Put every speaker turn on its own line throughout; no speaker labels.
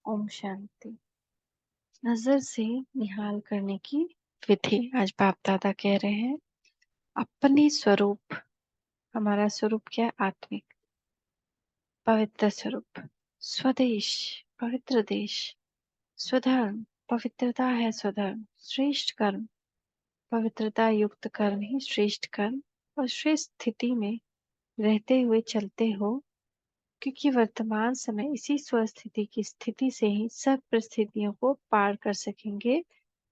ओम शांति। नजर से निहाल करने की विधि। आज बाप दादा कह रहे हैं अपने स्वरूप। हमारा स्वरूप क्या है? आत्मिक पवित्र स्वरूप। स्वदेश पवित्र देश। स्वधर्म पवित्रता है स्वधर्म। श्रेष्ठ कर्म पवित्रता युक्त कर्म ही श्रेष्ठ कर्म और श्रेष्ठ स्थिति में रहते हुए चलते हो, क्योंकि वर्तमान समय इसी स्वस्थिति की स्थिति से ही सब परिस्थितियों को पार कर सकेंगे,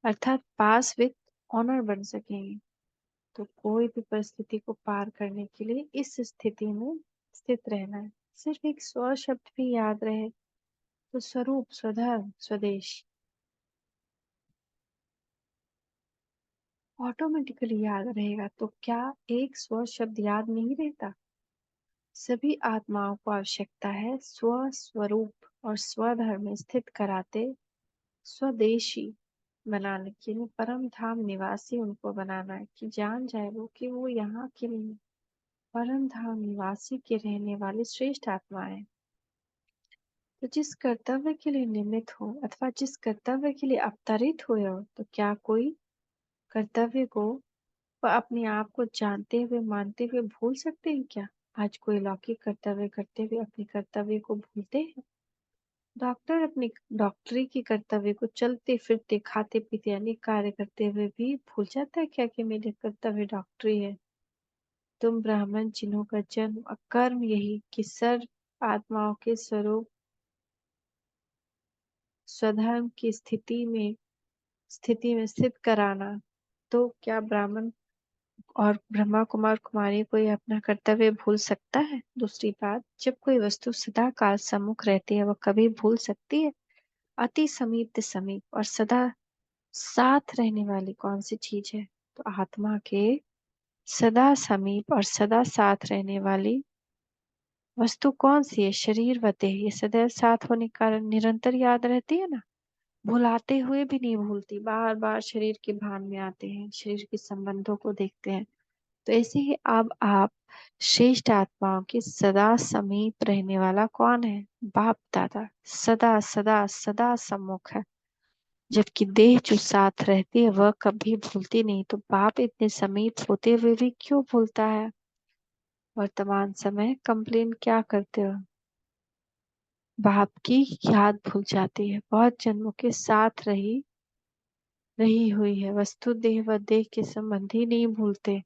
अर्थात पास विद ऑनर बन सकेंगे। तो कोई भी परिस्थिति को पार करने के लिए इस स्थिति में स्थित रहना है। सिर्फ एक स्व शब्द भी याद रहे तो स्वरूप, स्वधर्म, स्वदेश ऑटोमेटिकली याद रहेगा। तो क्या एक स्व शब्द याद नहीं रहता? सभी आत्माओं को आवश्यकता है स्व स्वरूप और स्वधर्म में स्थित कराते स्वदेशी बनाने के लिए, परम धाम निवासी उनको बनाना है कि जान जाए वो कि वो यहाँ के नहीं, परम धाम निवासी के रहने वाले श्रेष्ठ आत्माएं। तो जिस कर्तव्य के लिए निमित्त हो अथवा जिस कर्तव्य के लिए अवतरित हुए हो, तो क्या कोई कर्तव्य को व अपने आप को जानते हुए मानते हुए भूल सकते हैं क्या? आज कोई लौकिक कर्तव्य करते हुए अपने कर्तव्य को भूलते हैं। डॉक्टर अपनी डॉक्टरी की कर्तव्य को चलते फिरते खाते पीते अनेक कार्य करते हुए भी भूल जाता है क्या कि मेरे कर्तव्य डॉक्टरी है? तुम ब्राह्मण जिन्हों का जन्म और कर्म यही कि सर्व आत्माओं के स्वरूप स्वधर्म की स्थिति में स्थित कराना, तो क्या ब्राह्मण और ब्रह्मा कुमार कुमारी कोई अपना कर्तव्य भूल सकता है? दूसरी बात, जब कोई वस्तु सदा काल सम्मुख रहती है वह कभी भूल सकती है? अति समीप समीप और सदा साथ रहने वाली कौन सी चीज है? तो आत्मा के सदा समीप और सदा साथ रहने वाली वस्तु कौन सी है? शरीर व देह। ये सदैव साथ होने के कारण निरंतर याद रहती है ना, भुलाते हुए भी नहीं भूलती, बार बार शरीर के भान में आते हैं, शरीर के संबंधों को देखते हैं। तो ऐसे ही अब आप श्रेष्ठ आत्माओं के सदा समीप रहने वाला कौन है? बाप दादा सदा सदा सदा सम्मुख है, जबकि देह जो साथ रहती है वह कभी भूलती नहीं। तो बाप इतने समीप होते हुए भी क्यों भूलता है? वर्तमान समय कंप्लेन क्या करते हो? बाप की याद भूल जाती है। बहुत जन्मों के साथ रही हुई है वस्तु देह व देह के संबंध ही नहीं भूलते।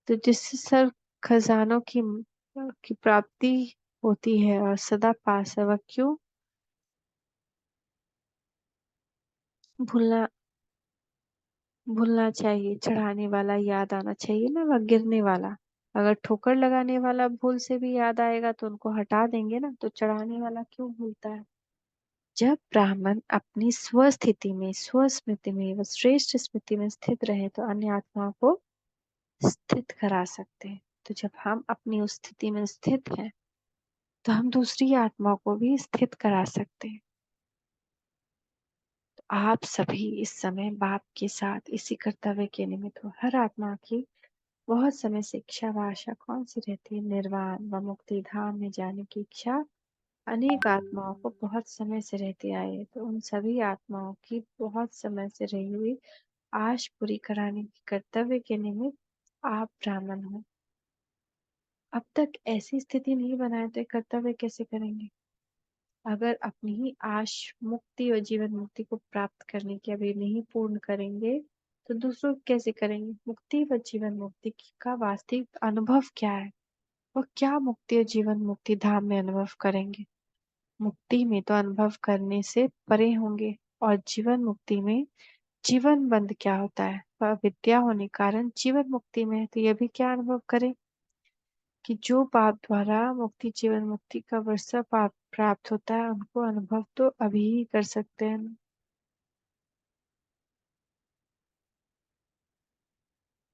तो जिससे सर्व खजानों की प्राप्ति होती है और सदा पास है, वह क्यों भूलना भूलना चाहिए? चढ़ाने वाला याद आना चाहिए ना, वह गिरने वाला। अगर ठोकर लगाने वाला भूल से भी याद आएगा तो उनको हटा देंगे ना, तो चढ़ाने वाला क्यों भूलता है? जब ब्राह्मण अपनी स्वस्थिति में स्वस्मृति में व श्रेष्ठ स्मृति में स्थित रहे तो अन्य आत्माओं को स्थित करा सकते हैं। तो जब हम अपनी उस स्थिति में स्थित हैं तो हम दूसरी आत्माओं को भी स्थित करा सकते हैं। तो आप सभी इस समय बाप के साथ इसी कर्तव्य के निमित्त हो। हर आत्मा की बहुत समय से इच्छा व आशा कौन सी रहती है? निर्वाण व मुक्ति धाम में जाने की इच्छा अनेक आत्माओं को बहुत समय से रहती आई है। तो उन सभी आत्माओं की बहुत समय से रही हुई आश पूरी कराने की कर्तव्य के निमित्त आप ब्राह्मण हो। अब तक ऐसी स्थिति नहीं बनाए तो कर्तव्य कैसे करेंगे? अगर अपनी ही आश मुक्ति और जीवन मुक्ति को प्राप्त करने की अभी नहीं पूर्ण करेंगे तो दूसरों को कैसे करेंगे? मुक्ति व जीवन मुक्ति का वास्तविक अनुभव क्या है? वह क्या मुक्ति और जीवन मुक्ति धाम में अनुभव करेंगे? मुक्ति में तो अनुभव करने से परे होंगे, और जीवन मुक्ति में जीवन बंध क्या होता है? वह विद्या होने कारण जीवन मुक्ति में है। तो यह भी क्या अनुभव करें कि जो पाप द्वारा मुक्ति जीवन मुक्ति का वर्षा पाप प्राप्त होता है उनको अनुभव तो अभी ही कर सकते हैं।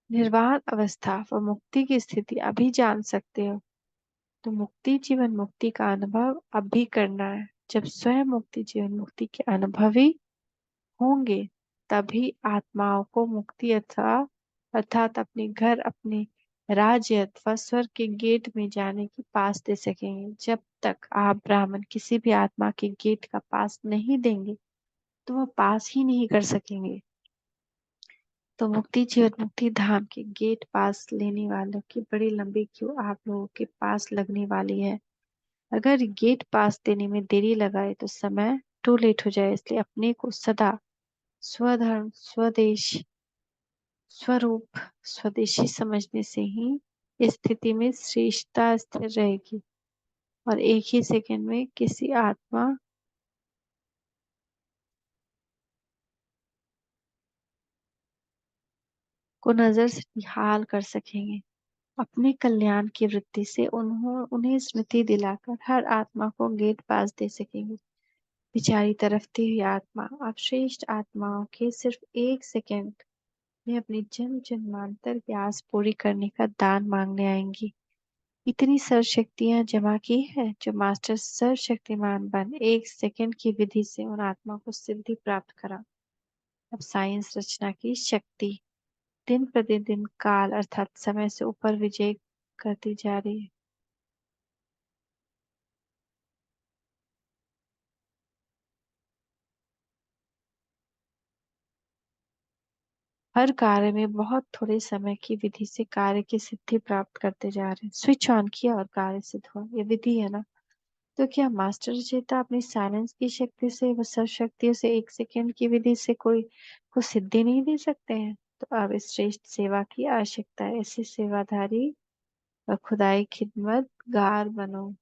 निर्वाण अवस्था व मुक्ति की स्थिति अभी जान सकते हो। तो मुक्ति जीवन मुक्ति का अनुभव अभी करना है। जब स्वयं मुक्ति जीवन मुक्ति के अनुभवी होंगे तभी आत्माओं को मुक्ति अथवा अर्थात अपने घर अपने राज्य अथवा स्वर्ग के गेट में जाने की पास दे सकेंगे। जब तक आप ब्राह्मण किसी भी आत्मा के गेट का पास नहीं देंगे तो वह पास ही नहीं कर सकेंगे। तो मुक्ति जीवन मुक्ति धाम के गेट पास लेने वालों की बड़ी लंबी क्यू आप लोगों के पास लगने वाली है। अगर गेट पास देने में देरी लगाए तो समय टू लेट हो जाए, इसलिए अपने को सदा स्वधर्म स्वदेश स्वरूप स्वदेशी समझने से ही इस स्थिति में श्रेष्ठता स्थिर रहेगी और एक ही सेकंड में किसी आत्मा को नजर से निहाल कर सकेंगे। अपने कल्याण की वृत्ति से उन्हें स्मृति दिलाकर हर आत्मा को गेट पास दे सकेंगे। बिचारी तरफती हुई आत्मा अब श्रेष्ठ आत्माओं के सिर्फ एक सेकंड में अपनी जन्म जन्मांतर प्यास पूरी करने का दान मांगने आएंगी। इतनी सर्वशक्तियां जमा की है जो मास्टर सर्वशक्तिमान बन एक सेकंड की विधि से उन आत्मा को सिद्धि प्राप्त करा। अब साइंस रचना की शक्ति दिन प्रतिदिन काल अर्थात समय से ऊपर विजय करती जा रही है। हर कार्य में बहुत थोड़े समय की विधि से कार्य की सिद्धि प्राप्त करते जा रहे हैं। स्विच ऑन किया और कार्य सिद्ध हुआ, ये विधि है ना। तो क्या मास्टर चेता अपनी साइलेंस की शक्ति से व सर्वशक्तियों से एक सेकंड की विधि से कोई को सिद्धि नहीं दे सकते हैं? तो अब इस श्रेष्ठ सेवा की आवश्यकता है। ऐसे सेवाधारी व खुदाई खिदमत गार बनो।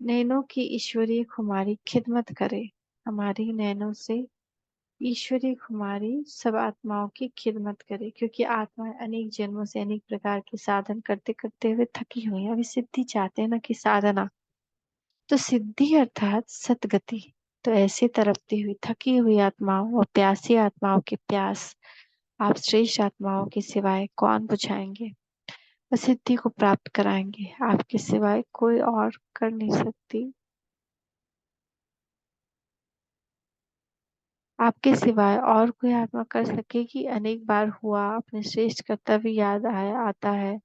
नैनों की ईश्वरीय खुमारी खिदमत करे। हमारी नैनों से ईश्वरीय खुमारी सब आत्माओं की खिदमत करे, क्योंकि आत्माएं अनेक जन्मों से अनेक प्रकार के साधन करते करते हुए थकी हुई हैं। अभी सिद्धि चाहते हैं ना कि साधना, तो सिद्धि अर्थात सतगति। तो ऐसे तड़पती हुई थकी हुई आत्माओं और प्यासी आत्माओं की प्यास आप श्रेष्ठ आत्माओं के सिवाय कौन बुझाएंगे व सिद्धि को प्राप्त कराएंगे? आपके सिवाय कोई और कर नहीं सकती। आपके सिवाय और कोई आत्मा कर सकेगी? अनेक बार हुआ, अपने श्रेष्ठ कर्तव्य याद आया आता है।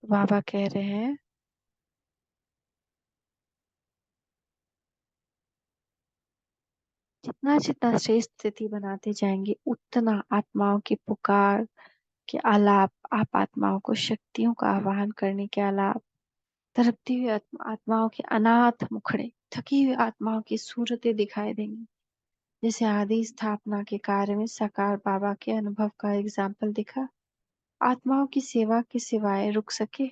बाबा कह रहे हैं जितना जितना श्रेष्ठ स्थिति बनाते जाएंगे उतना आत्माओं की पुकार के आलाप, आप आत्माओं को शक्तियों का आवाहन करने के आलाप, तड़पती हुई आत्माओं के अनाथ मुखड़े, थकी हुई आत्माओं की सूरतें दिखाई देंगी। जैसे आदि स्थापना के कार्य में साकार बाबा के अनुभव का एग्जाम्पल दिखा। आत्माओं की सेवा के सिवाय रुक सके?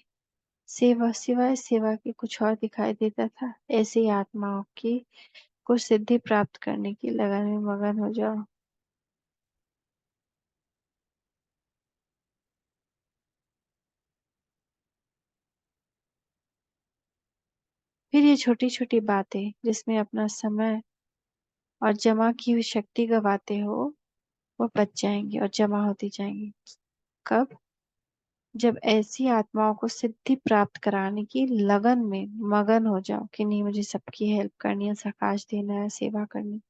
सेवा सिवाय सेवा के कुछ और दिखाई देता था। ऐसे ही आत्माओं की को सिद्धि प्राप्त करने की लगन में मगन हो जाओ। फिर ये छोटी छोटी बातें जिसमें अपना समय और जमा की हुई शक्ति गवाते हो, वो बच जाएंगी और जमा होती जाएंगी। कब? जब ऐसी आत्माओं को सिद्धि प्राप्त कराने की लगन में मगन हो जाओ कि नहीं, मुझे सबकी हेल्प करनी है, सकाश देना है, सेवा करनी।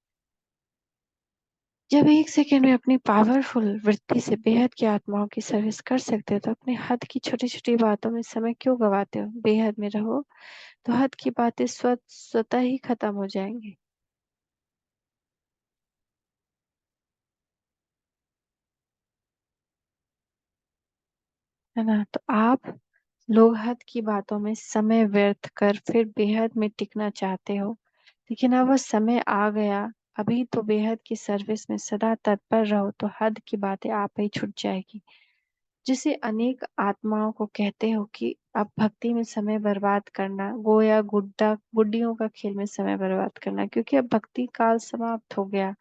जब एक सेकंड में अपनी पावरफुल वृत्ति से बेहद की आत्माओं की सर्विस कर सकते हो तो अपने हद की छोटी छोटी बातों में समय क्यों गवाते हो? बेहद में रहो तो हद की बातें स्वतः ही खत्म हो जाएंगी। है ना। तो आप लोग हद की बातों में समय व्यर्थ कर फिर बेहद में टिकना चाहते हो, लेकिन अब वह समय आ गया। अभी तो बेहद की सर्विस में सदा तत्पर रहो तो हद की बातें आप ही छूट जाएगी। जिसे अनेक आत्माओं को कहते हो कि अब भक्ति में समय बर्बाद करना गोया गुड्डा गुड्डियों का खेल में समय बर्बाद करना, क्योंकि अब भक्ति काल समाप्त हो गया,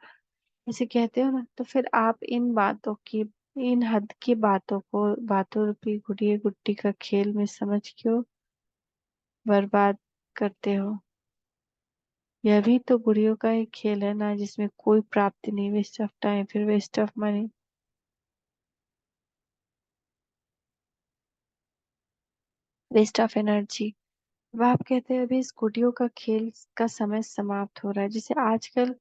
इसे कहते हो ना। तो फिर आप इन बातों की, इन हद की बातों को बातों रूपी गुड़िया गुड्डी का खेल में समझ क्यों बर्बाद करते हो? यह भी तो गुड़ियों का एक खेल है ना, जिसमें कोई प्राप्ति नहीं, वेस्ट ऑफ टाइम फिर waste of money, waste of energy. अब आप कहते हैं अभी इस गुड़ियों का खेल का समय समाप्त हो रहा है, जिसे आजकल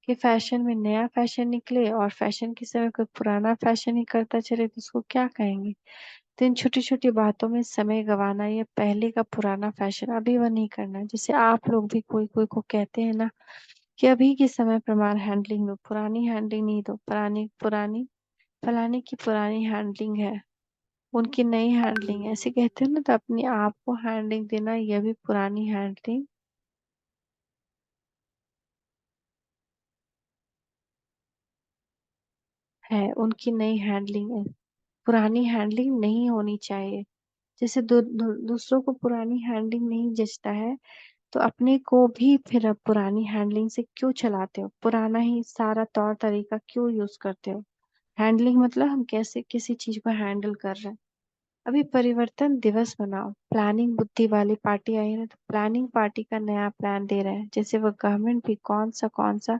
कि फैशन में नया फैशन निकले और फैशन के समय कोई पुराना फैशन ही करता चले तो उसको क्या कहेंगे। तो इन छोटी छोटी बातों में समय गंवाना, ये पहले का पुराना फैशन अभी वो नहीं करना। जैसे आप लोग भी कोई कोई को कहते हैं ना कि अभी के समय प्रमाण हैंडलिंग दो, पुरानी हैंडलिंग नहीं दो, पुरानी पुरानी फलाने की पुरानी हैंडलिंग है, उनकी नई हैंडलिंग है, ऐसे कहते हो ना। तो अपने आप को हैंडलिंग देना, यह भी पुरानी हैंडलिंग है, उनकी नई हैंडलिंग है। पुरानी हैंडलिंग नहीं होनी चाहिए। जैसे दूसरों को पुरानी हैंडलिंग नहीं जचता है, तो अपने को भी फिर अब पुरानी हैंडलिंग से क्यों चलाते हो, पुराना ही सारा तौर तरीका क्यों यूज करते हो। हैंडलिंग मतलब हम कैसे किसी चीज को हैंडल कर रहे हैं। अभी परिवर्तन दिवस मनाओ, प्लानिंग बुद्धि वाली पार्टी आई है ना, तो प्लानिंग पार्टी का नया प्लान दे रहे हैं। जैसे वो गवर्नमेंट भी कौन सा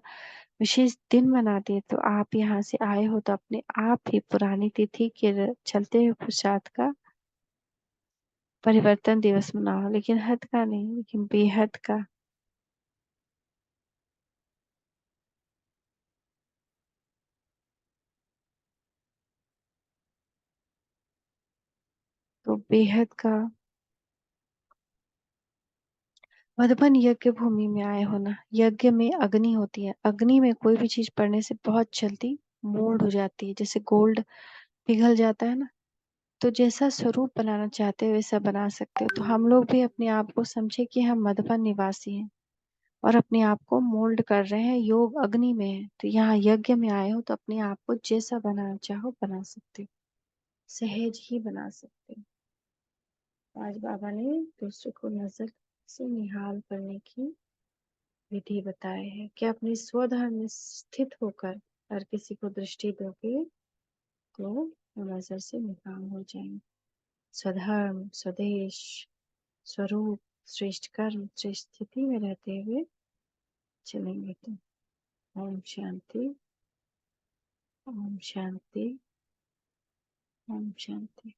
विशेष दिन मनाती है, तो आप यहाँ से आए हो तो अपने आप ही पुरानी तिथि के चलते हुए प्रसाद का परिवर्तन दिवस मनाओ, लेकिन हद का नहीं, लेकिन बेहद का। तो बेहद का मधुबन यज्ञ भूमि में आए हो ना, यज्ञ में अग्नि होती है, अग्नि में कोई भी चीज पड़ने से बहुत जल्दी मोल्ड हो जाती है, जैसे गोल्ड पिघल जाता है ना। तो जैसा स्वरूप बनाना चाहते हो वैसा बना सकते हो। तो हम लोग भी अपने आप को समझे कि हम मधुबन निवासी हैं और अपने आप को मोल्ड कर रहे हैं, योग अग्नि में है। तो यहाँ यज्ञ में आए हो तो अपने आप को जैसा बनाना चाहो बना सकते हो, सहज ही बना सकते हो। आज बाबा ने दूसरे को नजर से निहाल करने की विधि बताए हैं कि अपने स्वधर्म में स्थित होकर हर किसी को दृष्टि दोगे तो वो नजर से निकाल हो जाएंगे। स्वधर्म, स्वदेश, स्वरूप, श्रेष्ठ कर्म, श्रेष्ठ स्थिति में रहते हुए चलेंगे तो। ओम शांति, ओम शांति, ओम शांति।